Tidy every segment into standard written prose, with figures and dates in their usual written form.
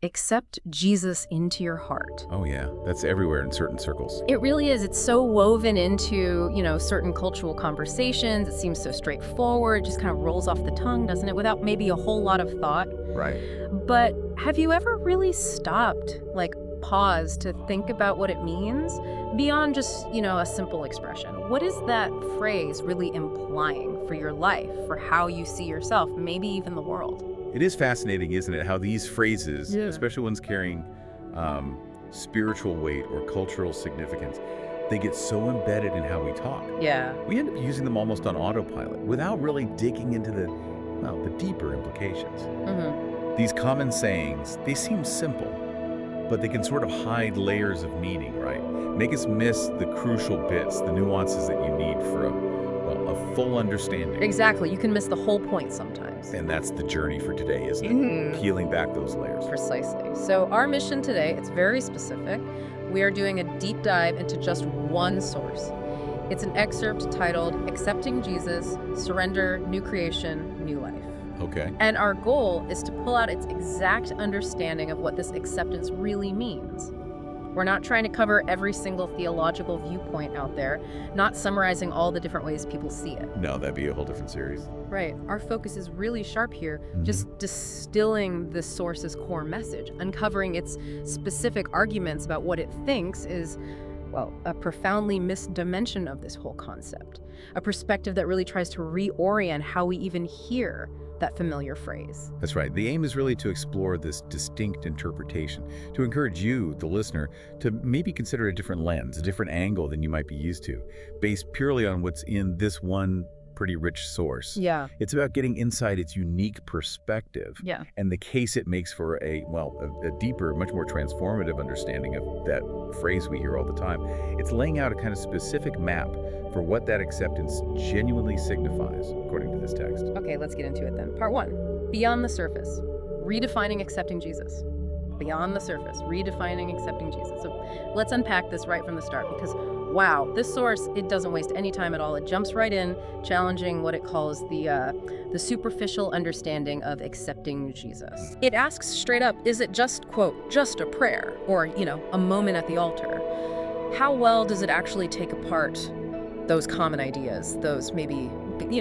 accept Jesus into your heart. Oh yeah, that's everywhere in certain circles. It really is. It's so woven into, certain cultural conversations. It seems so straightforward. It just kind of rolls off the tongue, doesn't it? Without maybe a whole lot of thought. Right. But have you ever really stopped, paused to think about what it means beyond just, a simple expression? What is that phrase really implying for your life, for how you see yourself, maybe even the world? It is fascinating, isn't it, how these phrases, Yeah. especially ones carrying spiritual weight or cultural significance, they get so embedded in how we talk. Yeah. We end up using them almost on autopilot without really digging into the deeper implications. Mm-hmm. These common sayings, they seem simple, but they can sort of hide layers of meaning, right? Make us miss the crucial bits, the nuances that you need for a full understanding. Exactly. You can miss the whole point sometimes. And that's the journey for today, isn't it? Mhm. Peeling back those layers. Precisely. So our mission today, it's very specific. We are doing a deep dive into just one source. It's an excerpt titled Accepting Jesus, Surrender, New Creation, New Life. Okay. And our goal is to pull out its exact understanding of what this acceptance really means. We're not trying to cover every single theological viewpoint out there, not summarizing all the different ways people see it. No, that'd be a whole different series. Right. Our focus is really sharp here, Mhm. just distilling the source's core message, uncovering its specific arguments about what it thinks is, a profoundly missed dimension of this whole concept, a perspective that really tries to reorient how we even hear that familiar phrase. That's right. The aim is really to explore this distinct interpretation, to encourage you, the listener, to maybe consider a different lens, a different angle than you might be used to, based purely on what's in this one pretty rich source. Yeah. It's about getting inside its unique perspective Yeah. and the case it makes for a deeper, much more transformative understanding of that phrase we hear all the time. It's laying out a kind of specific map for what that acceptance genuinely signifies, according to this text. Okay, let's get into it then. Part 1, beyond the surface, redefining accepting Jesus. Beyond the surface, redefining accepting Jesus. So let's unpack this right from the start because, wow, this source, it doesn't waste any time at all. It jumps right in, challenging what it calls the superficial understanding of accepting Jesus. It asks straight up, is it just, quote, just a prayer or, a moment at the altar? How well does it actually take apart those common ideas, those maybe,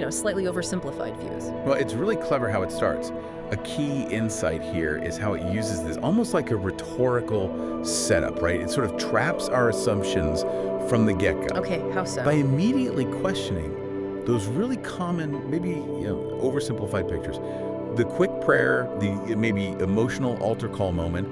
slightly oversimplified views? Well, it's really clever how it starts. A key insight here is how it uses this almost like a rhetorical setup, right? It sort of traps our assumptions from the get-go. Okay, how so? By immediately questioning those really common, maybe oversimplified pictures. The quick prayer, the maybe emotional altar call moment,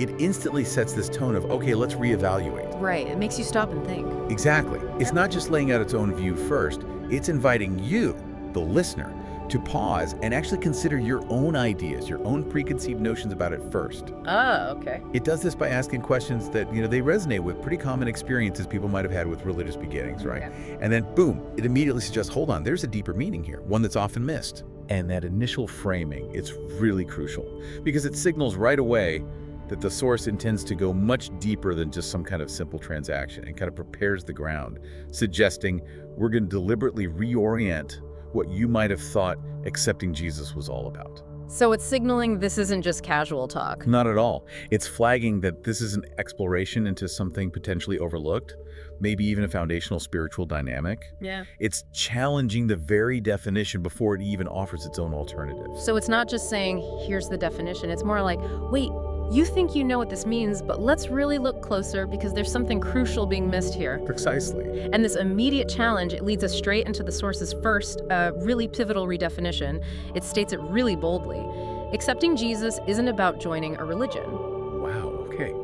it instantly sets this tone of, okay, let's reevaluate. Right, it makes you stop and think. Exactly. It's not just laying out its own view first, it's inviting you, the listener, to pause and actually consider your own ideas, your own preconceived notions about it first. Ah, okay. It does this by asking questions that, they resonate with pretty common experiences people might have had with religious beginnings, right? Okay. And then, boom, it immediately suggests, hold on, there's a deeper meaning here, one that's often missed. And that initial framing, it's really crucial because it signals right away that the source intends to go much deeper than just some kind of simple transaction and kind of prepares the ground, suggesting we're going to deliberately reorient what you might have thought accepting Jesus was all about. So it's signaling this isn't just casual talk. Not at all. It's flagging that this is an exploration into something potentially overlooked, maybe even a foundational spiritual dynamic. Yeah. It's challenging the very definition before it even offers its own alternatives. So it's not just saying, here's the definition. It's more like, wait, you think you know what this means, but let's really look closer because there's something crucial being missed here. Precisely. And this immediate challenge, it leads us straight into the source's first, really pivotal redefinition. It states it really boldly. Accepting Jesus isn't about joining a religion. Wow, okay.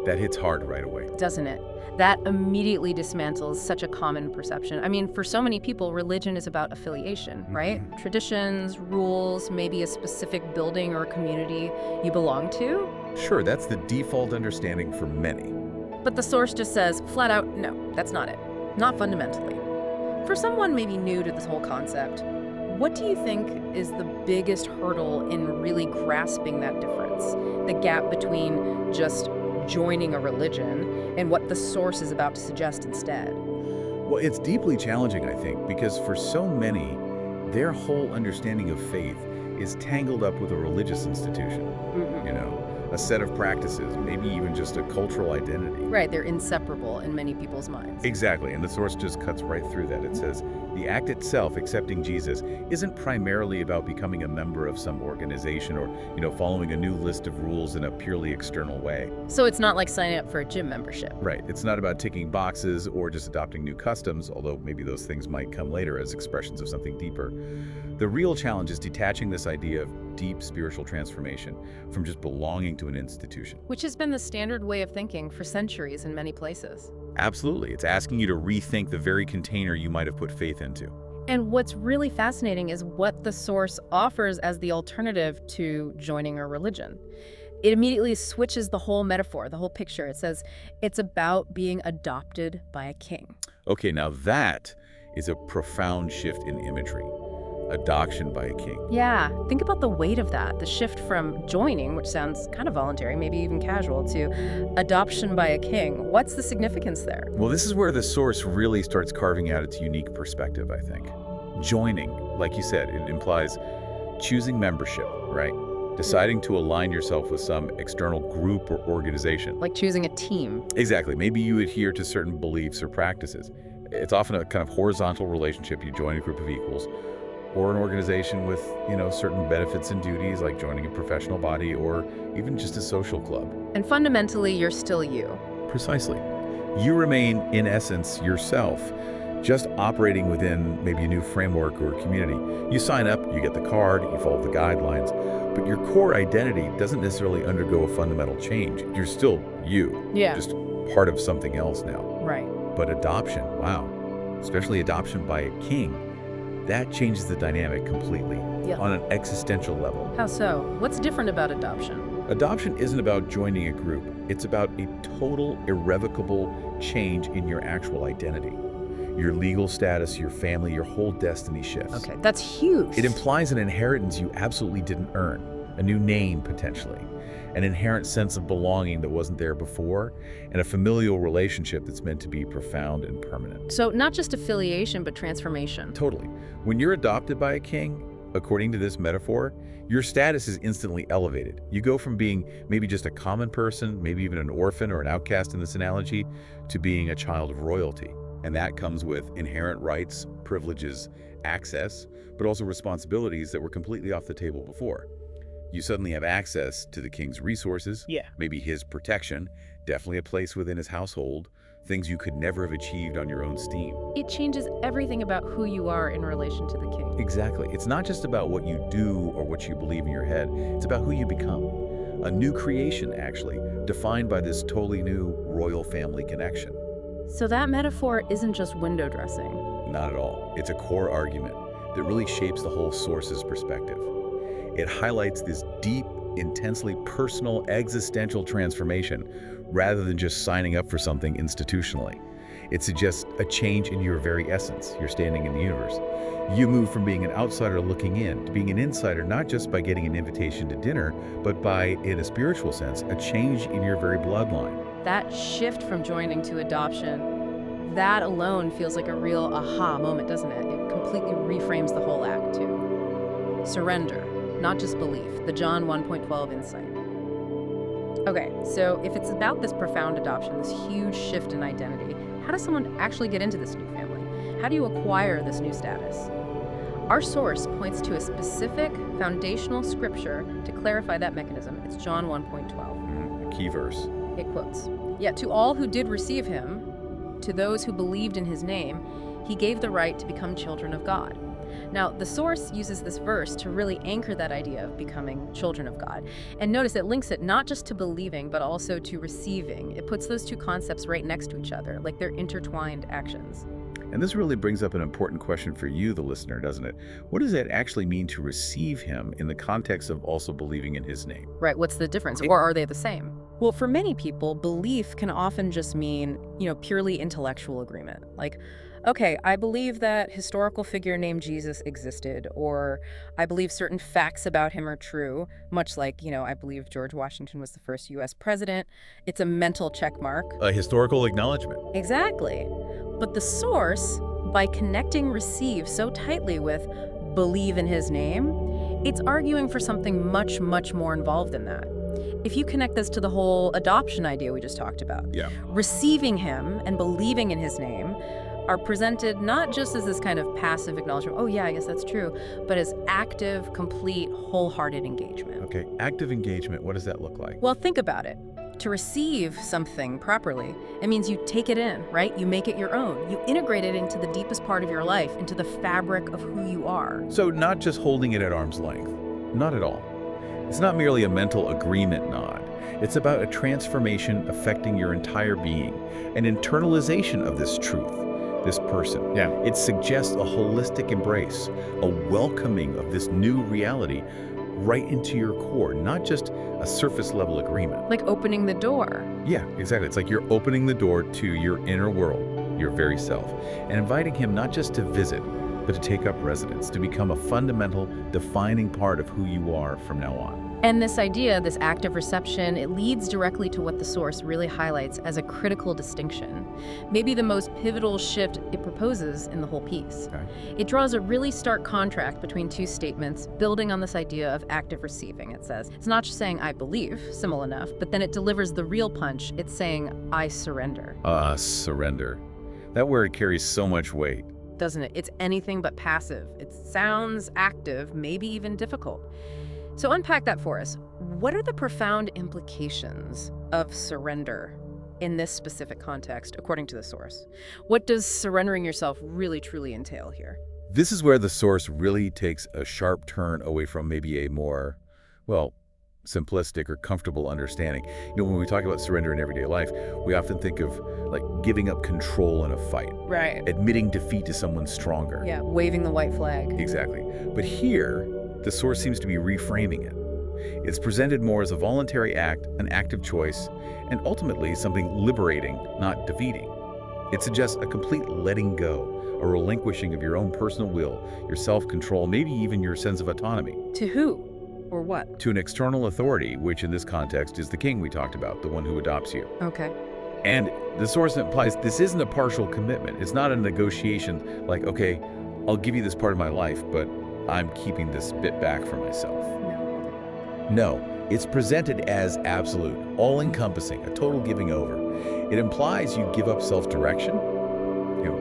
That hits hard right away. Doesn't it? That immediately dismantles such a common perception. I mean, for so many people, religion is about affiliation, right? Traditions, rules, maybe a specific building or community you belong to. Sure, that's the default understanding for many. But the source just says, flat out, no, that's not it. Not fundamentally. For someone maybe new to this whole concept, what do you think is the biggest hurdle in really grasping that difference? The gap between just joining a religion and what the source is about to suggest instead? Well, it's deeply challenging, I think, because for so many, their whole understanding of faith is tangled up with a religious institution, a set of practices, maybe even just a cultural identity. Right, they're inseparable in many people's minds. Exactly, and the source just cuts right through that. It says, the act itself, accepting Jesus, isn't primarily about becoming a member of some organization or, following a new list of rules in a purely external way. So it's not like signing up for a gym membership. Right, it's not about ticking boxes or just adopting new customs, although maybe those things might come later as expressions of something deeper. The real challenge is detaching this idea of deep spiritual transformation from just belonging to an institution. Which has been the standard way of thinking for centuries in many places. Absolutely. It's asking you to rethink the very container you might have put faith into. And what's really fascinating is what the source offers as the alternative to joining a religion. It immediately switches the whole metaphor, the whole picture. It says it's about being adopted by a king. Okay, now that is a profound shift in imagery. Adoption by a king. Yeah, think about the weight of that. The shift from joining, which sounds kind of voluntary, maybe even casual, to adoption by a king. What's the significance there? Well, this is where the source really starts carving out its unique perspective, I think. Joining, like you said, it implies choosing membership, right? Deciding to align yourself with some external group or organization. Like choosing a team. Exactly. Maybe you adhere to certain beliefs or practices. It's often a kind of horizontal relationship. You join a group of equals, or an organization with, certain benefits and duties, like joining a professional body or even just a social club. And fundamentally, you're still you. Precisely. You remain, in essence, yourself, just operating within maybe a new framework or community. You sign up, you get the card, you follow the guidelines, but your core identity doesn't necessarily undergo a fundamental change. You're still you, just part of something else now. Right. But adoption, wow, especially adoption by a king, that changes the dynamic completely on an existential level. How so? What's different about adoption? Adoption isn't about joining a group. It's about a total, irrevocable change in your actual identity. Your legal status, your family, your whole destiny shifts. Okay, that's huge. It implies an inheritance you absolutely didn't earn, a new name potentially, an inherent sense of belonging that wasn't there before, and a familial relationship that's meant to be profound and permanent. So not just affiliation, but transformation. Totally. When you're adopted by a king, according to this metaphor, your status is instantly elevated. You go from being maybe just a common person, maybe even an orphan or an outcast in this analogy, to being a child of royalty. And that comes with inherent rights, privileges, access, but also responsibilities that were completely off the table before. You suddenly have access to the king's resources, maybe his protection, definitely a place within his household, things you could never have achieved on your own steam. It changes everything about who you are in relation to the king. Exactly. It's not just about what you do or what you believe in your head. It's about who you become. A new creation, actually, defined by this totally new royal family connection. So that metaphor isn't just window dressing. Not at all. It's a core argument that really shapes the whole source's perspective. It highlights this deep, intensely personal, existential transformation rather than just signing up for something institutionally. It suggests a change in your very essence, your standing in the universe. You move from being an outsider looking in to being an insider, not just by getting an invitation to dinner, but by, in a spiritual sense, a change in your very bloodline. That shift from joining to adoption, that alone feels like a real aha moment, doesn't it? It completely reframes the whole act, too. Surrender, not just belief, the John 1.12 insight. Okay, so if it's about this profound adoption, this huge shift in identity, how does someone actually get into this new family? How do you acquire this new status? Our source points to a specific foundational scripture to clarify that mechanism. It's John 1.12. A key verse. It quotes, "Yet to all who did receive him, to those who believed in his name, he gave the right to become children of God." Now, the source uses this verse to really anchor that idea of becoming children of God. And notice it links it not just to believing, but also to receiving. It puts those two concepts right next to each other, like they're intertwined actions. And this really brings up an important question for you, the listener, doesn't it? What does it actually mean to receive him in the context of also believing in his name? Right, what's the difference? Or are they the same? Well, for many people, belief can often just mean, purely intellectual agreement. Like, okay, I believe that historical figure named Jesus existed, or I believe certain facts about him are true, much like, I believe George Washington was the first U.S. president. It's a mental check mark. A historical acknowledgement. Exactly. But the source, by connecting receive so tightly with believe in his name, it's arguing for something much, much more involved than that. If you connect this to the whole adoption idea we just talked about, Yeah. receiving him and believing in his name are presented not just as this kind of passive acknowledgement, oh yeah, I guess that's true, but as active, complete, wholehearted engagement. Okay, active engagement, what does that look like? Well, think about it. To receive something properly, it means you take it in, right? You make it your own. You integrate it into the deepest part of your life, into the fabric of who you are. So not just holding it at arm's length. Not at all. It's not merely a mental agreement nod. It's about a transformation affecting your entire being, an internalization of this truth, this person. Yeah. It suggests a holistic embrace, a welcoming of this new reality right into your core, not just a surface-level agreement. Like opening the door. Yeah, exactly. It's like you're opening the door to your inner world, your very self, and inviting him not just to visit, but to take up residence, to become a fundamental, defining part of who you are from now on. And this idea, this active reception, it leads directly to what the Source really highlights as a critical distinction. Maybe the most pivotal shift it proposes in the whole piece. Okay. It draws a really stark contrast between two statements, building on this idea of active receiving. It says, it's not just saying, I believe, simple enough, but then it delivers the real punch. It's saying, I surrender. Surrender. That word carries so much weight. Doesn't it? It's anything but passive. It sounds active, maybe even difficult. So unpack that for us. What are the profound implications of surrender in this specific context, according to the Source? What does surrendering yourself really, truly entail here? This is where the Source really takes a sharp turn away from maybe a more, well, simplistic or comfortable understanding. You know, when we talk about surrender in everyday life, we often think of like giving up control in a fight, Right. admitting defeat to someone stronger. Yeah, waving the white flag. Exactly. But here, the Source seems to be reframing it. It's presented more as a voluntary act, an active choice, and ultimately something liberating, not defeating. It suggests a complete letting go, a relinquishing of your own personal will, your self-control, maybe even your sense of autonomy. To who or what? To an external authority, which in this context is the king we talked about, the one who adopts you. Okay. And the Source implies this isn't a partial commitment. It's not a negotiation like, okay, I'll give you this part of my life, but I'm keeping this bit back for myself. No, it's presented as absolute, all-encompassing, a total giving over. It implies you give up self-direction,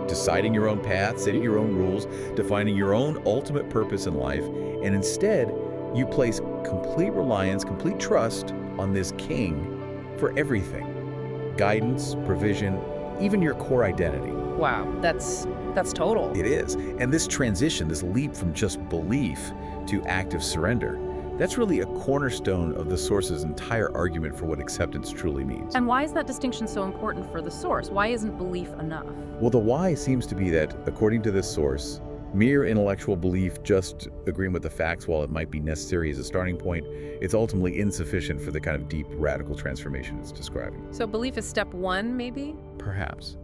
deciding your own path, setting your own rules, defining your own ultimate purpose in life, and instead, you place complete reliance, complete trust on this king for everything. Guidance, provision, even your core identity. Wow, that's total. It is. And this transition, this leap from just belief to active surrender, that's really a cornerstone of the Source's entire argument for what acceptance truly means. And why is that distinction so important for the Source? Why isn't belief enough? Well, the why seems to be that, according to this Source, mere intellectual belief, just agreeing with the facts, while it might be necessary as a starting point, it's ultimately insufficient for the kind of deep, radical transformation it's describing. So belief is step one, maybe? Perhaps.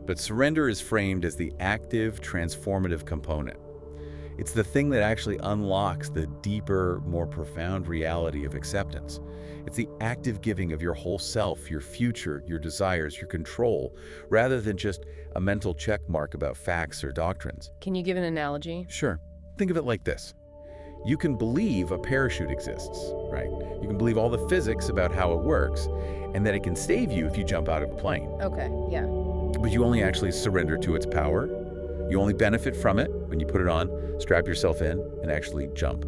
But surrender is framed as the active, transformative component. It's the thing that actually unlocks the deeper, more profound reality of acceptance. It's the active giving of your whole self, your future, your desires, your control, rather than just a mental check mark about facts or doctrines. Can you give an analogy? Sure. Think of it like this. You can believe a parachute exists, right? You can believe all the physics about how it works, and that it can save you if you jump out of a plane. Okay, yeah. But you only actually surrender to its power. You only benefit from it when you put it on, strap yourself in, and actually jump.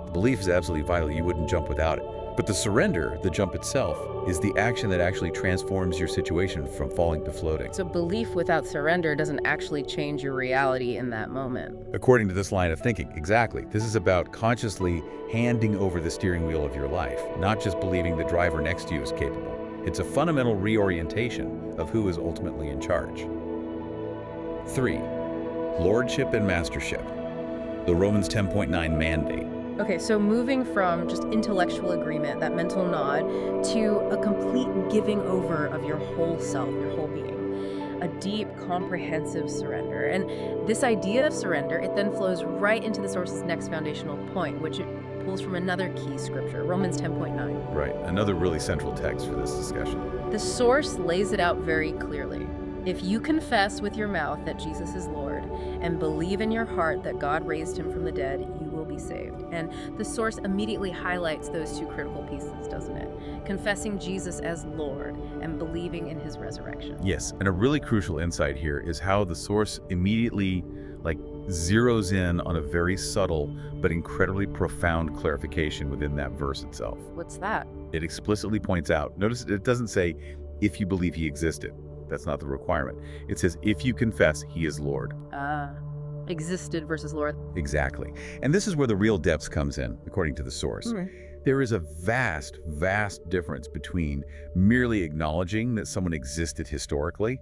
The belief is absolutely vital. You wouldn't jump without it. But the surrender, the jump itself, is the action that actually transforms your situation from falling to floating. So belief without surrender doesn't actually change your reality in that moment. According to this line of thinking, exactly. This is about consciously handing over the steering wheel of your life, not just believing the driver next to you is capable. It's a fundamental reorientation of who is ultimately in charge. 3. Lordship and mastership. The Romans 10.9 mandate. Okay, so moving from just intellectual agreement, that mental nod, to a complete giving over of your whole self, your whole being. A deep, comprehensive surrender. And this idea of surrender, it then flows right into the Source's next foundational point, which it pulls from another key scripture, Romans 10.9. Right, another really central text for this discussion. The Source lays it out very clearly. If you confess with your mouth that Jesus is Lord and believe in your heart that God raised him from the dead, you will be be saved. And the source immediately highlights those two critical pieces, doesn't it? Confessing Jesus as Lord and believing in his resurrection. Yes, and a really crucial insight here is how the source immediately zeroes in on a very subtle but incredibly profound clarification within that verse itself. What's that? It explicitly points out, notice it doesn't say, if you believe he existed. That's not the requirement. It says, if you confess he is Lord. Existed versus Lord. Exactly. And this is where the real depth comes in, according to the source. There is a vast, vast difference between merely acknowledging that someone existed historically,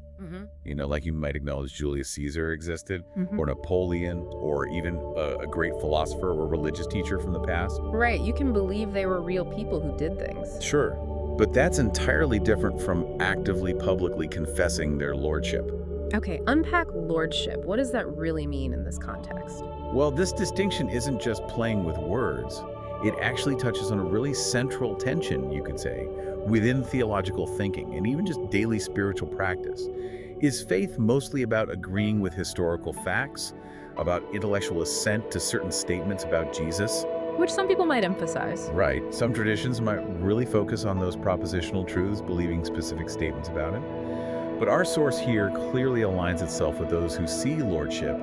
like you might acknowledge Julius Caesar existed, or Napoleon, or even a great philosopher or religious teacher from the past. Right, you can believe they were real people who did things. Sure, but that's entirely different from actively, publicly confessing their lordship. Okay, unpack lordship. What does that really mean in this context? Well, this distinction isn't just playing with words. It actually touches on a really central tension, you could say, within theological thinking and even just daily spiritual practice. Is faith mostly about agreeing with historical facts, about intellectual assent to certain statements about Jesus? Which some people might emphasize. Right. Some traditions might really focus on those propositional truths, believing specific statements about him. But our source here clearly aligns itself with those who see lordship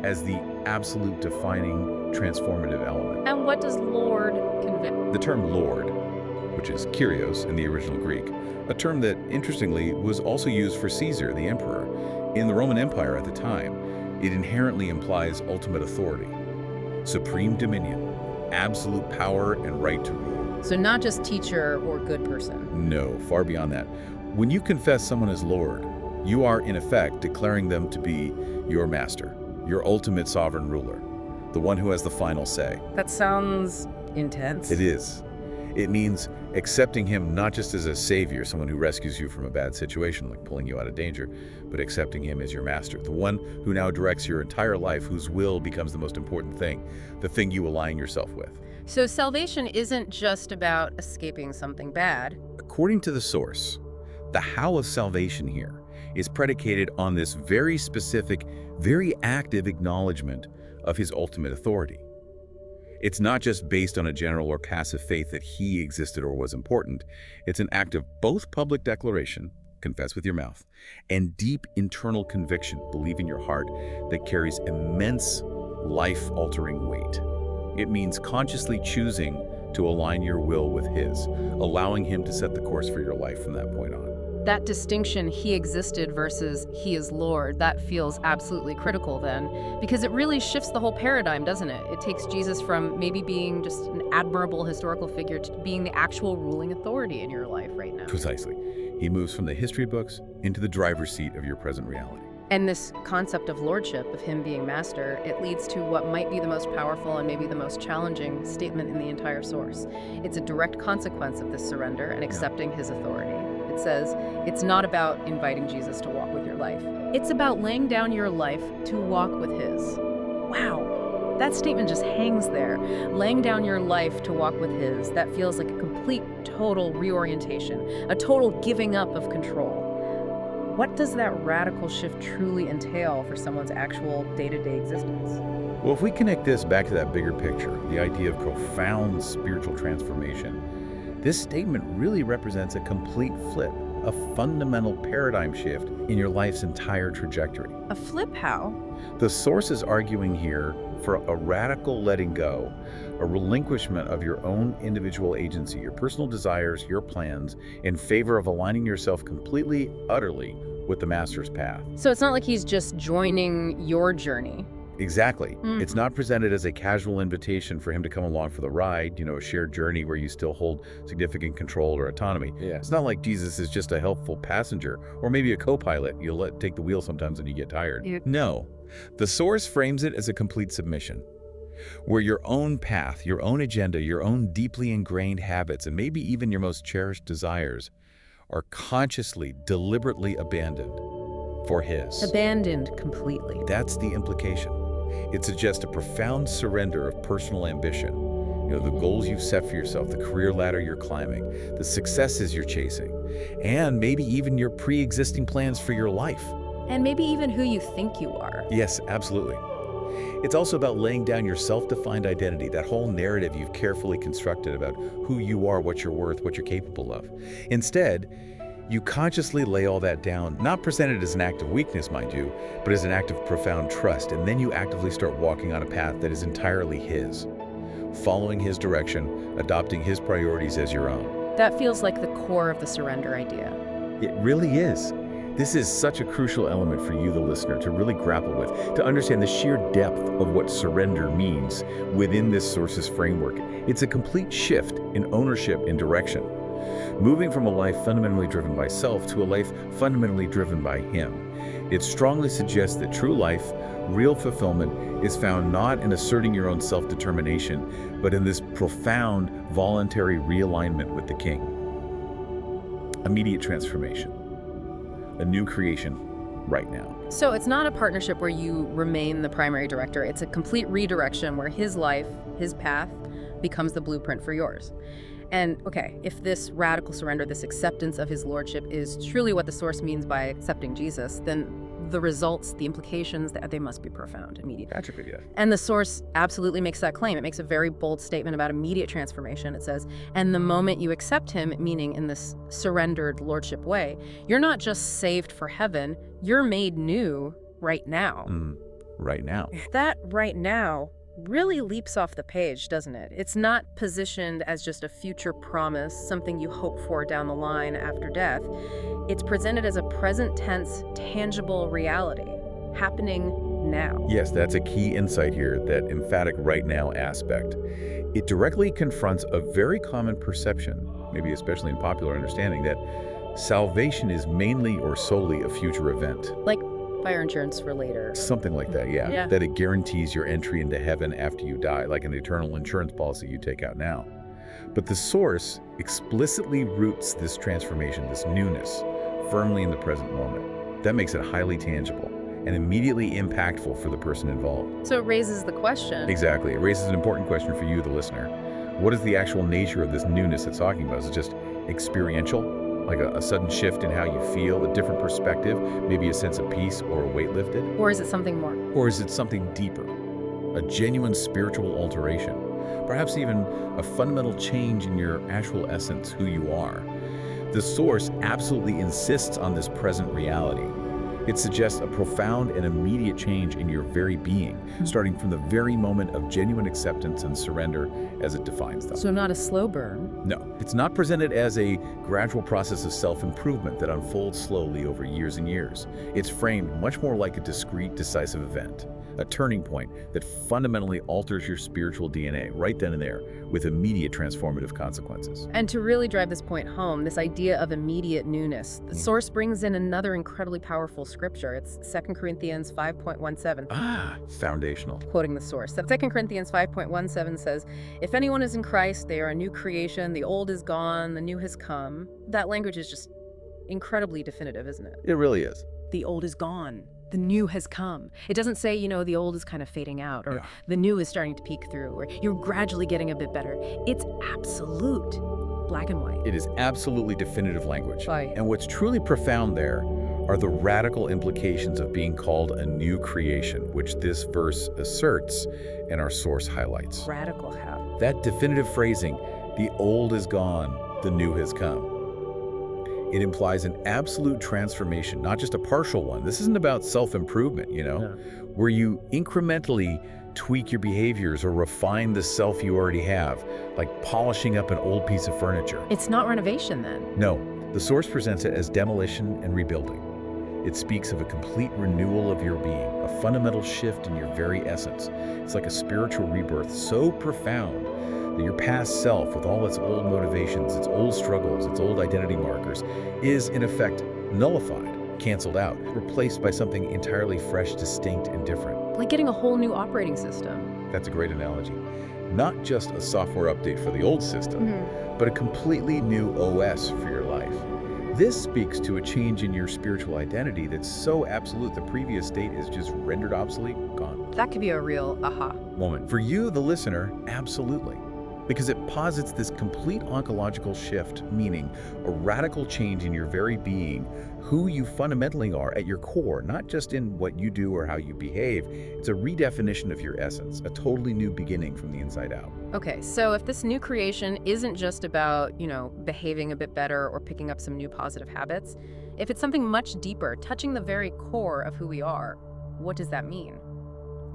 as the absolute defining transformative element. And what does Lord convey? The term Lord, which is Kyrios in the original Greek, a term that, interestingly, was also used for Caesar, the emperor. In the Roman Empire at the time, it inherently implies ultimate authority, supreme dominion, absolute power and right to rule. So not just teacher or good person. No, far beyond that. When you confess someone as Lord, you are, in effect, declaring them to be your master, your ultimate sovereign ruler, the one who has the final say. That sounds intense. It is. It means accepting him not just as a savior, someone who rescues you from a bad situation, like pulling you out of danger, but accepting him as your master, the one who now directs your entire life, whose will becomes the most important thing, the thing you align yourself with. So salvation isn't just about escaping something bad. According to the source, the how of salvation here is predicated on this very specific, very active acknowledgement of his ultimate authority. It's not just based on a general or passive faith that he existed or was important. It's an act of both public declaration, confess with your mouth, and deep internal conviction, believe in your heart, that carries immense life-altering weight. It means consciously choosing to align your will with his, allowing him to set the course for your life from that point on. That distinction, he existed versus he is Lord, that feels absolutely critical then, because it really shifts the whole paradigm, doesn't it? It takes Jesus from maybe being just an admirable historical figure to being the actual ruling authority in your life right now. Precisely. He moves from the history books into the driver's seat of your present reality. And this concept of lordship, of him being master, it leads to what might be the most powerful and maybe the most challenging statement in the entire source. It's a direct consequence of this surrender and accepting his authority. It says, it's not about inviting Jesus to walk with your life. It's about laying down your life to walk with his. Wow, that statement just hangs there. Laying down your life to walk with his, that feels like a complete, total reorientation, a total giving up of control. What does that radical shift truly entail for someone's actual day-to-day existence? Well, if we connect this back to that bigger picture, the idea of profound spiritual transformation, this statement really represents a complete flip, a fundamental paradigm shift in your life's entire trajectory. A flip how? The source is arguing here for a radical letting go, a relinquishment of your own individual agency, your personal desires, your plans, in favor of aligning yourself completely, utterly with the master's path. So it's not like he's just joining your journey. Exactly. It's not presented as a casual invitation for him to come along for the ride, a shared journey where you still hold significant control or autonomy. It's not like Jesus is just a helpful passenger or maybe a co-pilot you'll let take the wheel sometimes when you get tired. No. The source frames it as a complete submission, where your own path, your own agenda, your own deeply ingrained habits, and maybe even your most cherished desires are consciously, deliberately abandoned for his. Abandoned completely. That's the implication. It suggests a profound surrender of personal ambition. The goals you've set for yourself, the career ladder you're climbing, the successes you're chasing, and maybe even your pre-existing plans for your life. And maybe even who you think you are. Yes, absolutely. It's also about laying down your self-defined identity, that whole narrative you've carefully constructed about who you are, what you're worth, what you're capable of. Instead, you consciously lay all that down, not presented as an act of weakness, mind you, but as an act of profound trust, and then you actively start walking on a path that is entirely his, following his direction, adopting his priorities as your own. That feels like the core of the surrender idea. It really is. This is such a crucial element for you, the listener, to really grapple with, to understand the sheer depth of what surrender means within this source's framework. It's a complete shift in ownership and direction, moving from a life fundamentally driven by self to a life fundamentally driven by him. It strongly suggests that true life, real fulfillment, is found not in asserting your own self-determination, but in this profound, voluntary realignment with the King. Immediate transformation. A new creation right now. So it's not a partnership where you remain the primary director. It's a complete redirection where his life, his path, becomes the blueprint for yours. And okay, if this radical surrender, this acceptance of his lordship is truly what the source means by accepting Jesus, then the results, the implications, they must be profound, immediate. Tragically, yeah. And the source absolutely makes that claim. It makes a very bold statement about immediate transformation. It says, and the moment you accept him, meaning in this surrendered lordship way, you're not just saved for heaven, you're made new right now. Right now. That right now really leaps off the page, doesn't it? It's not positioned as just a future promise, something you hope for down the line after death. It's presented as a present tense, tangible reality happening now. Yes, that's a key insight here, that emphatic right now aspect. It directly confronts a very common perception, maybe especially in popular understanding, that salvation is mainly or solely a future event. Like fire insurance for later. Something like that, yeah. That it guarantees your entry into heaven after you die, like an eternal insurance policy you take out now. But the source explicitly roots this transformation, this newness, firmly in the present moment. That makes it highly tangible and immediately impactful for the person involved. So it raises the question. Exactly. It raises an important question for you, the listener. What is the actual nature of this newness it's talking about? Is it just experiential? Like a sudden shift in how you feel, a different perspective, maybe a sense of peace or a weight lifted? Or is it something more? Or is it something deeper, a genuine spiritual alteration, perhaps even a fundamental change in your actual essence, who you are? The source absolutely insists on this present reality. It suggests a profound and immediate change in your very being, starting from the very moment of genuine acceptance and surrender as it defines them. So not a slow burn. No, it's not presented as a gradual process of self-improvement that unfolds slowly over years and years. It's framed much more like a discrete, decisive event, a turning point that fundamentally alters your spiritual DNA right then and there with immediate transformative consequences. And to really drive this point home, this idea of immediate newness, the source brings in another incredibly powerful scripture. It's 2 Corinthians 5.17. Foundational. Quoting the source. 2 Corinthians 5.17 says, if anyone is in Christ, they are a new creation. The old is gone, the new has come. That language is just incredibly definitive, isn't it? It really is. The old is gone. The new has come. It doesn't say, the old is kind of fading out, or the new is starting to peek through, or you're gradually getting a bit better. It's absolute, black and white. It is absolutely definitive language. Right. And what's truly profound there are the radical implications of being called a new creation, which this verse asserts and our source highlights. Radical how? That definitive phrasing, the old is gone, the new has come. It implies an absolute transformation, not just a partial one. This isn't about self-improvement, where you incrementally tweak your behaviors or refine the self you already have, like polishing up an old piece of furniture. It's not renovation then? No, the source presents it as demolition and rebuilding. It speaks of a complete renewal of your being, a fundamental shift in your very essence. It's like a spiritual rebirth so profound that your past self, with all its old motivations, its old struggles, its old identity markers, is in effect nullified, canceled out, replaced by something entirely fresh, distinct, and different. Like getting a whole new operating system. That's a great analogy. Not just a software update for the old system, but a completely new OS for your life. This speaks to a change in your spiritual identity that's so absolute the previous state is just rendered obsolete, gone. That could be a real aha moment. For you, the listener, absolutely. because it posits this complete ontological shift, meaning a radical change in your very being, who you fundamentally are at your core, not just in what you do or how you behave. It's a redefinition of your essence, a totally new beginning from the inside out. Okay, so if this new creation isn't just about, behaving a bit better or picking up some new positive habits, if it's something much deeper, touching the very core of who we are, what does that mean?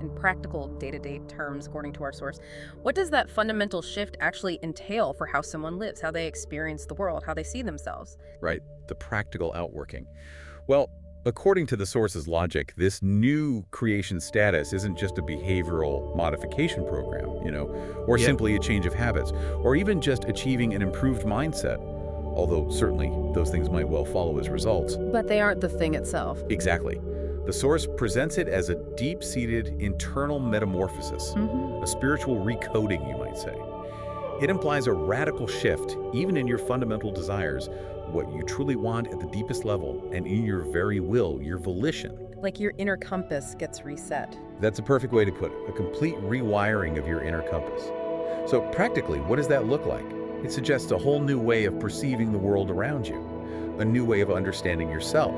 In practical day-to-day terms, according to our source, what does that fundamental shift actually entail for how someone lives, how they experience the world, how they see themselves? Right? The practical outworking. Well, according to the source's logic, this new creation status isn't just a behavioral modification program, or simply a change of habits, or even just achieving an improved mindset, although certainly those things might well follow as results. But they aren't the thing itself. Exactly. The source presents it as a deep-seated internal metamorphosis, a spiritual recoding, you might say. It implies a radical shift, even in your fundamental desires, what you truly want at the deepest level, and in your very will, your volition. Like your inner compass gets reset. That's a perfect way to put it, a complete rewiring of your inner compass. So practically, what does that look like? It suggests a whole new way of perceiving the world around you, a new way of understanding yourself,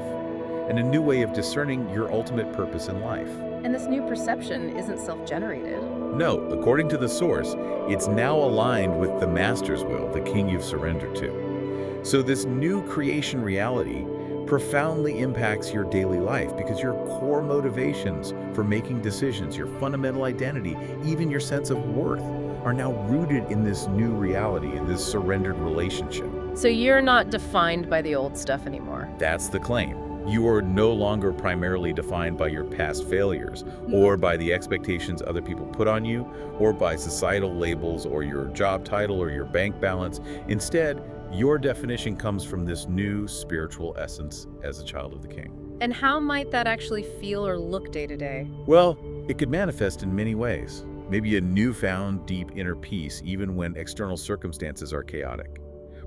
and a new way of discerning your ultimate purpose in life. And this new perception isn't self-generated. No, according to the source, it's now aligned with the Master's will, the King you've surrendered to. So this new creation reality profoundly impacts your daily life because your core motivations for making decisions, your fundamental identity, even your sense of worth, are now rooted in this new reality, in this surrendered relationship. So you're not defined by the old stuff anymore. That's the claim. You are no longer primarily defined by your past failures, or by the expectations other people put on you, or by societal labels, or your job title, or your bank balance. Instead, your definition comes from this new spiritual essence as a child of the King. And how might that actually feel or look day to day? Well, it could manifest in many ways. Maybe a newfound deep inner peace, even when external circumstances are chaotic.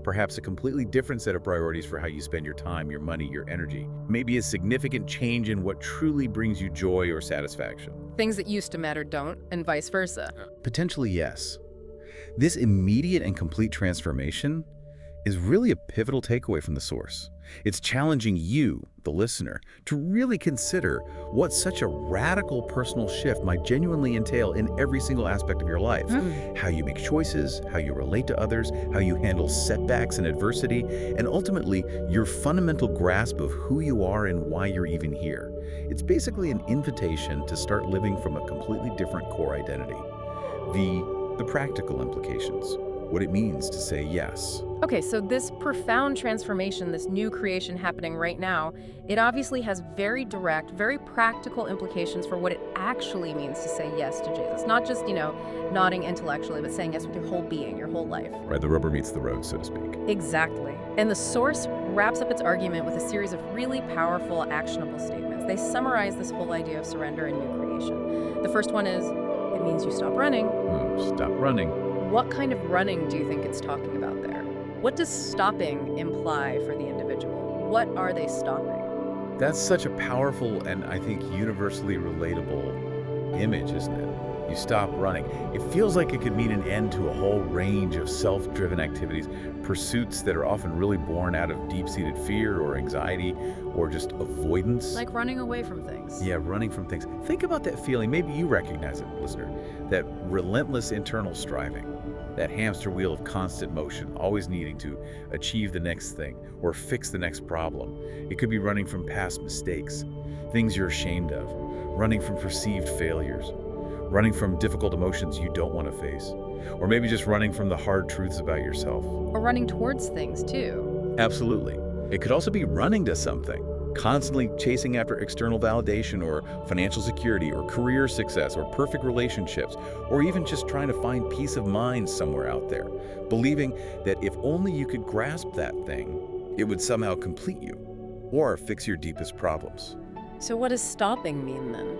Perhaps a completely different set of priorities for how you spend your time, your money, your energy. Maybe a significant change in what truly brings you joy or satisfaction. Things that used to matter don't, and vice versa. Potentially, yes. This immediate and complete transformation is really a pivotal takeaway from the source. It's challenging you, the listener, to really consider what such a radical personal shift might genuinely entail in every single aspect of your life. How you make choices, how you relate to others, how you handle setbacks and adversity, and ultimately, your fundamental grasp of who you are and why you're even here. It's basically an invitation to start living from a completely different core identity. The practical implications, what it means to say yes. Okay, so this profound transformation, this new creation happening right now, it obviously has very direct, very practical implications for what it actually means to say yes to Jesus. Not just, nodding intellectually, but saying yes with your whole being, your whole life. Right, the rubber meets the road, so to speak. Exactly. And the source wraps up its argument with a series of really powerful, actionable statements. They summarize this whole idea of surrender and new creation. The first one is, it means you stop running. Stop running. What kind of running do you think it's talking about there? What does stopping imply for the individual? What are they stopping? That's such a powerful and I think universally relatable image, isn't it? You stop running. It feels like it could mean an end to a whole range of self-driven activities, pursuits that are often really born out of deep-seated fear or anxiety or just avoidance. Like running away from things. Yeah, running from things. Think about that feeling. Maybe you recognize it, listener. That relentless internal striving. That hamster wheel of constant motion, always needing to achieve the next thing or fix the next problem. It could be running from past mistakes, things you're ashamed of, running from perceived failures, running from difficult emotions you don't want to face, or maybe just running from the hard truths about yourself. Or running towards things, too. Absolutely. It could also be running to something, constantly chasing after external validation or financial security or career success or perfect relationships, or even just trying to find peace of mind somewhere out there, believing that if only you could grasp that thing, it would somehow complete you or fix your deepest problems. So what does stopping mean then?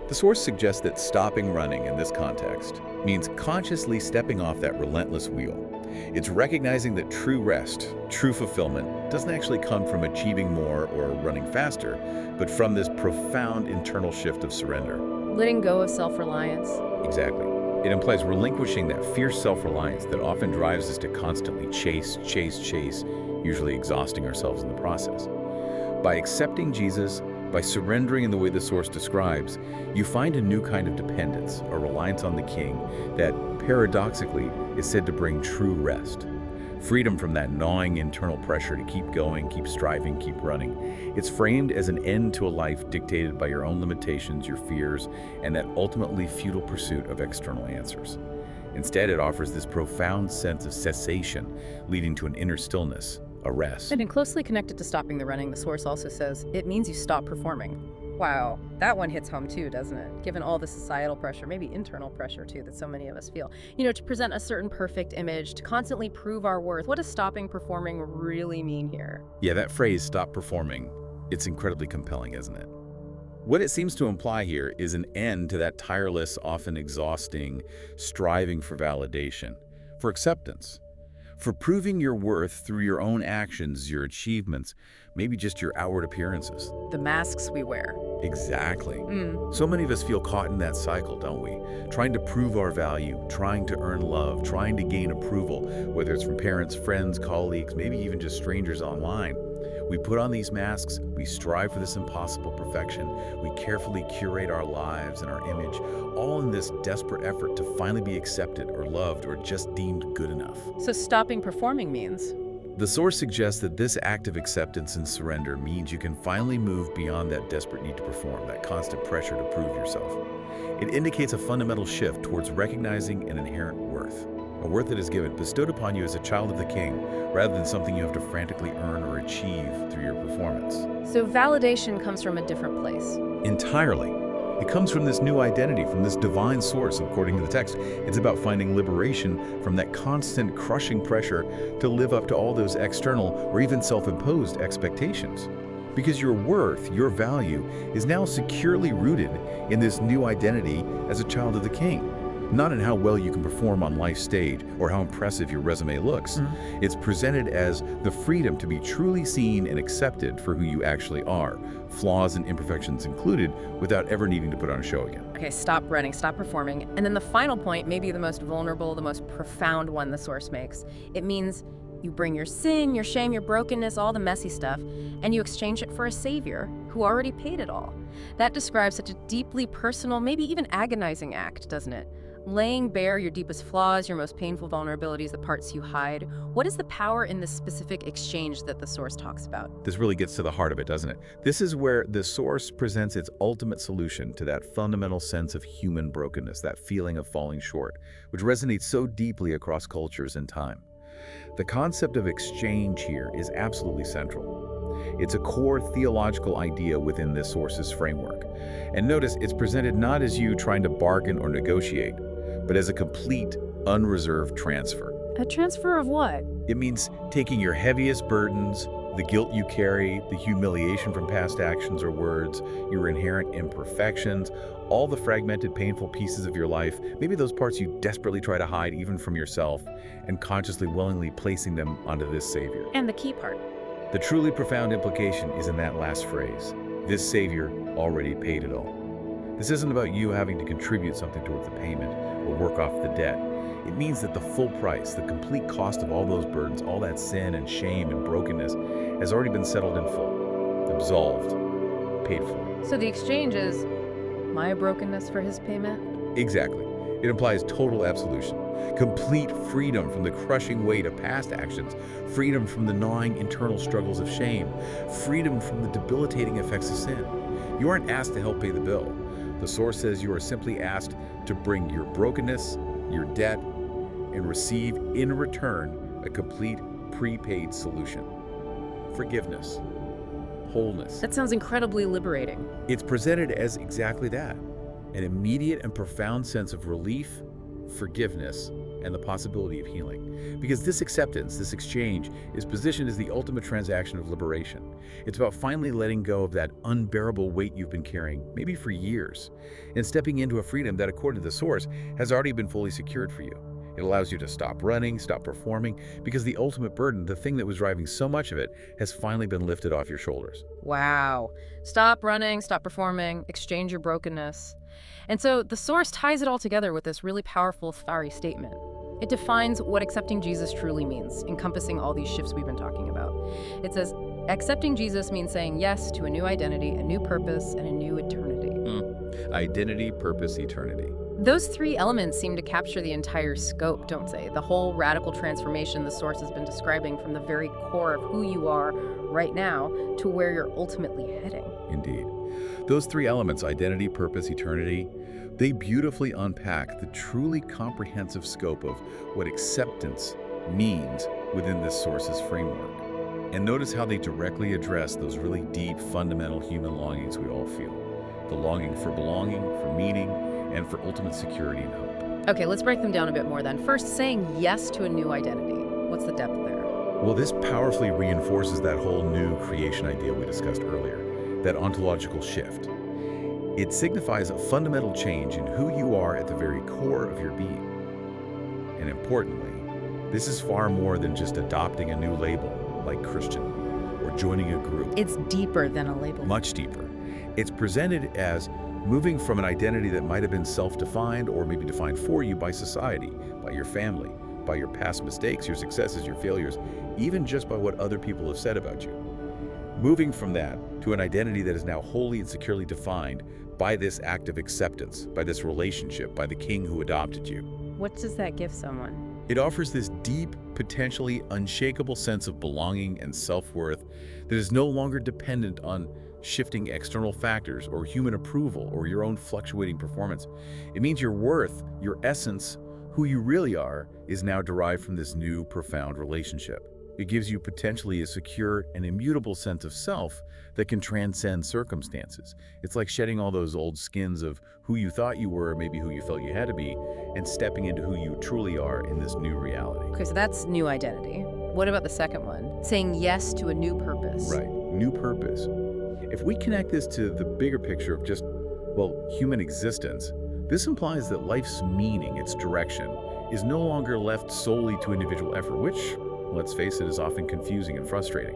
The source suggests that stopping running in this context means consciously stepping off that relentless wheel. It's recognizing that true rest, true fulfillment, doesn't actually come from achieving more or running faster, but from this profound internal shift of surrender. Letting go of self-reliance. Exactly. It implies relinquishing that fierce self-reliance that often drives us to constantly chase, usually exhausting ourselves in the process. By accepting Jesus, by surrendering in the way the Source describes, you find a new kind of dependence, a reliance on the King that, paradoxically, is said to bring true rest. Freedom from that gnawing internal pressure to keep going, keep striving, keep running. It's framed as an end to a life dictated by your own limitations, your fears, and that ultimately futile pursuit of external answers. Instead, it offers this profound sense of cessation, leading to an inner stillness, a rest. And closely connected to stopping the running, the Source also says it means you stop performing. Wow, that one hits home too, doesn't it? Given all the societal pressure, maybe internal pressure too, that so many of us feel. To present a certain perfect image, to constantly prove our worth. What does stopping performing really mean here? Yeah, that phrase, stop performing, it's incredibly compelling, isn't it? What it seems to imply here is an end to that tireless, often exhausting, striving for validation, for acceptance, for proving your worth through your own actions, your achievements, maybe just your outward appearances. The masks we wear. Exactly. So many of us feel caught in that cycle, don't we? Trying to prove our value, trying to earn love, trying to gain approval, whether it's from parents, friends, colleagues, maybe even just strangers online. We put on these masks, we strive for this impossible perfection, we carefully curate our lives and our image, all in this desperate effort to finally be accepted or loved or just deemed good enough. So stopping performing means? The Source suggests that this act of acceptance and surrender means you can finally move beyond that desperate need to perform, that constant pressure to prove yourself. It indicates a fundamental shift towards recognizing an inherent worth, a worth that is given, bestowed upon you as a child of the King, rather than something you have to frantically earn or achieve through your performance. So validation comes from a different place. Entirely. It comes from this new identity, from this divine source, according to the text. It's about finding liberation from that constant crushing pressure to live up to all those external or even self-imposed expectations. Because your worth, your value, is now securely rooted in this new identity as a child of the King. Not in how well you can perform on life's stage or how impressive your resume looks. It's presented as the freedom to be truly seen and accepted for who you actually are, flaws and imperfections included, without ever needing to put on a show again. Okay, stop running, stop performing. And then the final point, maybe the most vulnerable, the most profound one the Source makes. It means you bring your sin, your shame, your brokenness, all the messy stuff, and you exchange it for a Savior who already paid it all. That describes such a deeply personal, maybe even agonizing act, doesn't it? Laying bare your deepest flaws, your most painful vulnerabilities, the parts you hide. What is the power in this specific exchange that the Source talks about? This really gets to the heart of it, doesn't it? This is where the Source presents its ultimate solution to that fundamental sense of human brokenness, that feeling of falling short, which resonates so deeply across cultures and time. The concept of exchange here is absolutely central. It's a core theological idea within this Source's framework. And notice, it's presented not as you trying to bargain or negotiate, but as a complete, unreserved transfer. A transfer of what? It means taking your heaviest burdens, the guilt you carry, the humiliation from past actions or words, your inherent imperfections, all the fragmented, painful pieces of your life, maybe those parts you desperately try to hide even from yourself, and consciously, willingly placing them onto this Savior. And the key part. The truly profound implication is in that last phrase. This Savior already paid it all. This isn't about you having to contribute something towards the payment or work off the debt. It means that the full price, the complete cost of all those burdens, all that sin and shame and brokenness has already been settled in full, absolved, paid for. So the exchange is my brokenness for his payment? Exactly. It implies total absolution, complete freedom from the crushing weight of past actions, freedom from the gnawing internal struggles of shame, freedom from the debilitating effects of sin. You aren't asked to help pay the bill. The Source says you are simply asked to bring your brokenness, your debt, and receive in return a complete prepaid solution. Forgiveness, wholeness. That sounds incredibly liberating. It's presented as exactly that, an immediate and profound sense of relief, forgiveness, and the possibility of healing. Because this acceptance, this exchange, is positioned as the ultimate transaction of liberation. It's about finally letting go of that unbearable weight you've been carrying, maybe for years, and stepping into a freedom that, according to the Source, has already been fully secured for you. It allows you to stop running, stop performing, because the ultimate burden, the thing that was driving so much of it, has finally been lifted off your shoulders. Wow. Stop running, stop performing, exchange your brokenness. And so the source ties it all together with this really powerful, fiery statement. It defines what accepting Jesus truly means, encompassing all these shifts we've been talking about. It says, accepting Jesus means saying yes to a new identity, a new purpose, and a new eternity. Identity, purpose, eternity. Those three elements seem to capture the entire scope, don't they? The whole radical transformation the source has been describing from the very core of who you are right now to where you're ultimately heading. Indeed. Those three elements, identity, purpose, eternity, they beautifully unpack the truly comprehensive scope of what acceptance means within this source's framework. And notice how they directly address those really deep, fundamental human longings we all feel. The longing for belonging, for meaning, and for ultimate security and hope. Okay, let's break them down a bit more then. First, saying yes to a new identity. What's the depth there? Well, this powerfully reinforces that whole new creation idea we discussed earlier, that ontological shift. It signifies a fundamental change in who you are at the very core of your being. And importantly, this is far more than just adopting a new label, like Christian, or joining a group. It's deeper than a label. Much deeper. It's presented as moving from an identity that might have been self-defined or maybe defined for you by society, by your family, by your past mistakes, your successes, your failures, even just by what other people have said about you. Moving from that to an identity that is now wholly and securely defined by this act of acceptance, by this relationship, by the King who adopted you. What does that give someone? It offers this deep, potentially unshakable sense of belonging and self-worth that is no longer dependent on shifting external factors or human approval or your own fluctuating performance. It means your worth, your essence, who you really are, is now derived from this new, profound relationship. It gives you potentially a secure and immutable sense of self that can transcend circumstances. It's like shedding all those old skins of who you thought you were, maybe who you felt you had to be, and stepping into who you truly are in this new reality. Okay, so that's new identity. What about the second one? Saying yes to a new purpose. Right, new purpose. If we connect this to the bigger picture of just, well, human existence, this implies that life's meaning, its direction, is no longer left solely to individual effort, which, let's face it, is often confusing and frustrating.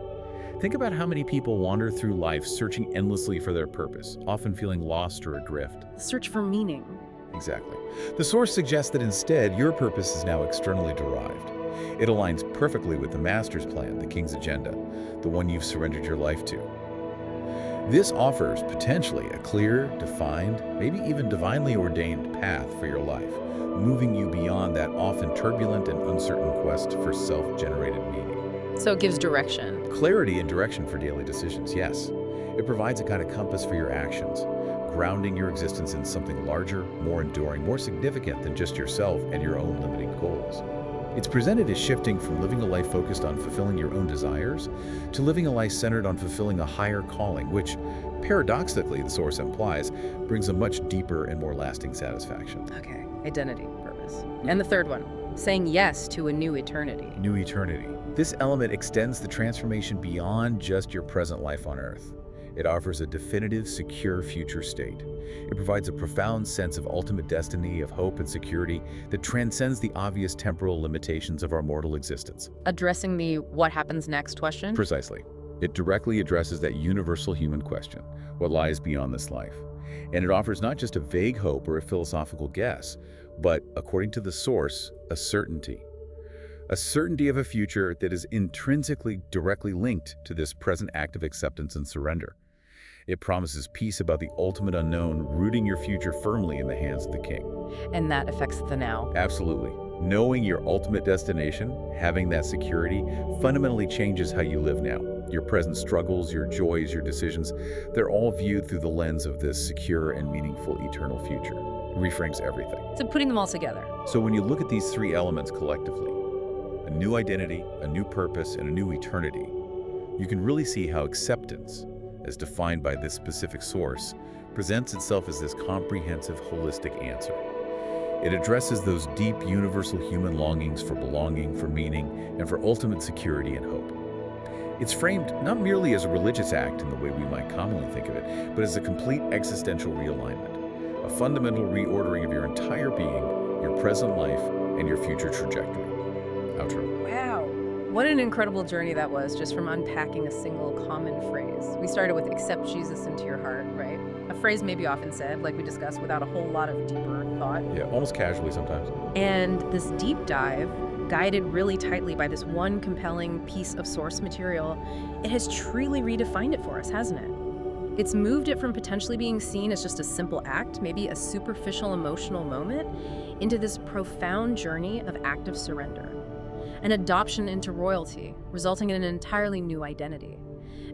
Think about how many people wander through life searching endlessly for their purpose, often feeling lost or adrift. The search for meaning. Exactly. The source suggests that instead, your purpose is now externally derived. It aligns perfectly with the Master's plan, the King's agenda, the one you've surrendered your life to. This offers potentially a clear, defined, maybe even divinely ordained path for your life, moving you beyond that often turbulent and uncertain quest for self-generated meaning. So it gives direction. Clarity and direction for daily decisions, yes. It provides a kind of compass for your actions, grounding your existence in something larger, more enduring, more significant than just yourself and your own limiting goals. It's presented as shifting from living a life focused on fulfilling your own desires to living a life centered on fulfilling a higher calling, which, paradoxically, the source implies, brings a much deeper and more lasting satisfaction. Okay, identity, purpose. And the third one, saying yes to a new eternity. New eternity. This element extends the transformation beyond just your present life on Earth. It offers a definitive, secure future state. It provides a profound sense of ultimate destiny, of hope and security that transcends the obvious temporal limitations of our mortal existence. Addressing the what happens next question? Precisely. It directly addresses that universal human question, what lies beyond this life. And it offers not just a vague hope or a philosophical guess, but, according to the source, a certainty. A certainty of a future that is intrinsically directly linked to this present act of acceptance and surrender. It promises peace about the ultimate unknown, rooting your future firmly in the hands of the King. And that affects the now. Absolutely. Knowing your ultimate destination, having that security, fundamentally changes how you live now. Your present struggles, your joys, your decisions, they're all viewed through the lens of this secure and meaningful eternal future. It reframes everything. So putting them all together. So when you look at these three elements collectively, a new identity, a new purpose, and a new eternity, you can really see how acceptance, as defined by this specific source, presents itself as this comprehensive, holistic answer. It addresses those deep, universal human longings for belonging, for meaning, and for ultimate security and hope. It's framed not merely as a religious act in the way we might commonly think of it, but as a complete existential realignment, a fundamental reordering of your entire being, your present life, and your future trajectory. Outro. Wow. What an incredible journey that was, just from unpacking a single common phrase. We started with accept Jesus into your heart, right? a phrase maybe often said, like we discussed, without a whole lot of deeper thought. Yeah, almost casually sometimes. And this deep dive, guided really tightly by this one compelling piece of source material, it has truly redefined it for us, hasn't it? It's moved it from potentially being seen as just a simple act, maybe a superficial emotional moment, into this profound journey of active surrender, an adoption into royalty, resulting in an entirely new identity,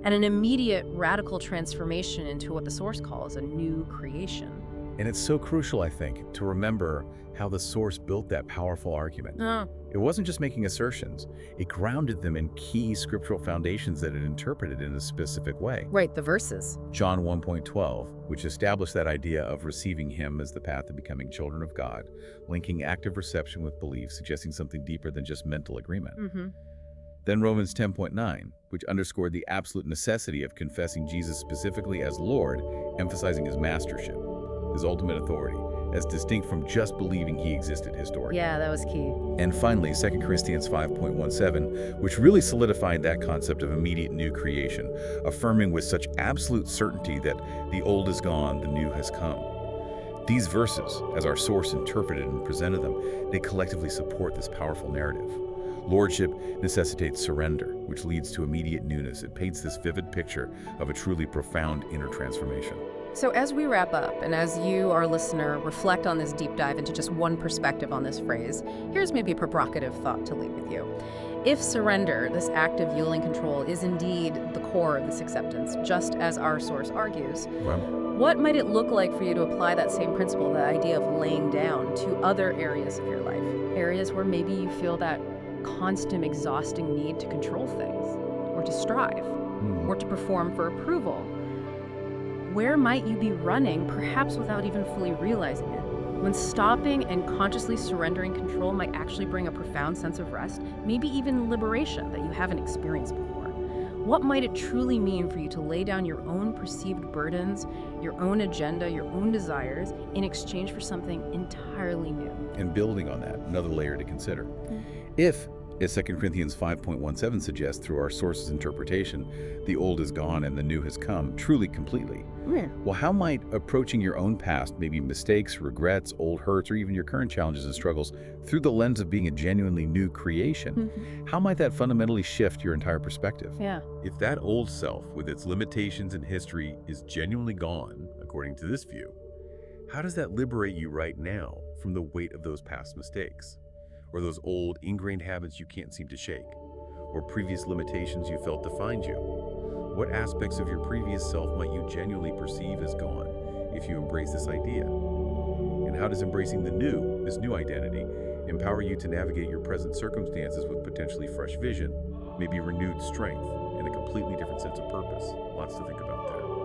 and an immediate radical transformation into what the Source calls a new creation. And it's so crucial, I think, to remember how the Source built that powerful argument. It wasn't just making assertions, it grounded them in key scriptural foundations that it interpreted in a specific way. Right, the verses. John 1:12, which established that idea of receiving Him as the path of becoming children of God, linking active reception with belief, suggesting something deeper than just mental agreement. Then Romans 10:9, which underscored the absolute necessity of confessing Jesus specifically as Lord, emphasizing His mastership, His ultimate authority, as distinct from just believing He existed historically. Yeah, that was key. And finally, 2 Corinthians 5:17, which really solidified that concept of immediate new creation, affirming with such absolute certainty that the old is gone, the new has come. These verses, as our source interpreted and presented them, they collectively support this powerful narrative. Lordship necessitates surrender, which leads to immediate newness. It paints this vivid picture of a truly profound inner transformation. So as we wrap up, and as you, our listener, reflect on this deep dive into just one perspective on this phrase, here's maybe a provocative thought to leave with you. If surrender, this act of yielding control, is indeed the core of this acceptance, just as our source argues, what might it look like for you to apply that same principle, the idea of laying down, to other areas of your life? Areas where maybe you feel that constant, exhausting need to control things, or to strive, or to perform for approval. Where might you be running, perhaps without even fully realizing it? When stopping and consciously surrendering control might actually bring a profound sense of rest, maybe even liberation that you haven't experienced before. What might it truly mean for you to lay down your own perceived burdens, your own agenda, your own desires, in exchange for something entirely new? And building on that, another layer to consider. If, as 2 Corinthians 5:17 suggests through our source's interpretation, the old is gone and the new has come, truly completely. Well, how might approaching your own past, maybe mistakes, regrets, old hurts, or even your current challenges and struggles, through the lens of being a genuinely new creation, how might that fundamentally shift your entire perspective? Yeah. If that old self, with its limitations and history, is genuinely gone, according to this view, how does that liberate you right now from the weight of those past mistakes? Or those old, ingrained habits you can't seem to shake? Or previous limitations you felt defined you? What aspects of your previous self might you genuinely perceive as gone if you embrace this idea? And how does embracing the new, this new identity, empower you to navigate your present circumstances with potentially fresh vision, maybe renewed strength, and a completely different sense of purpose? Lots to think about there.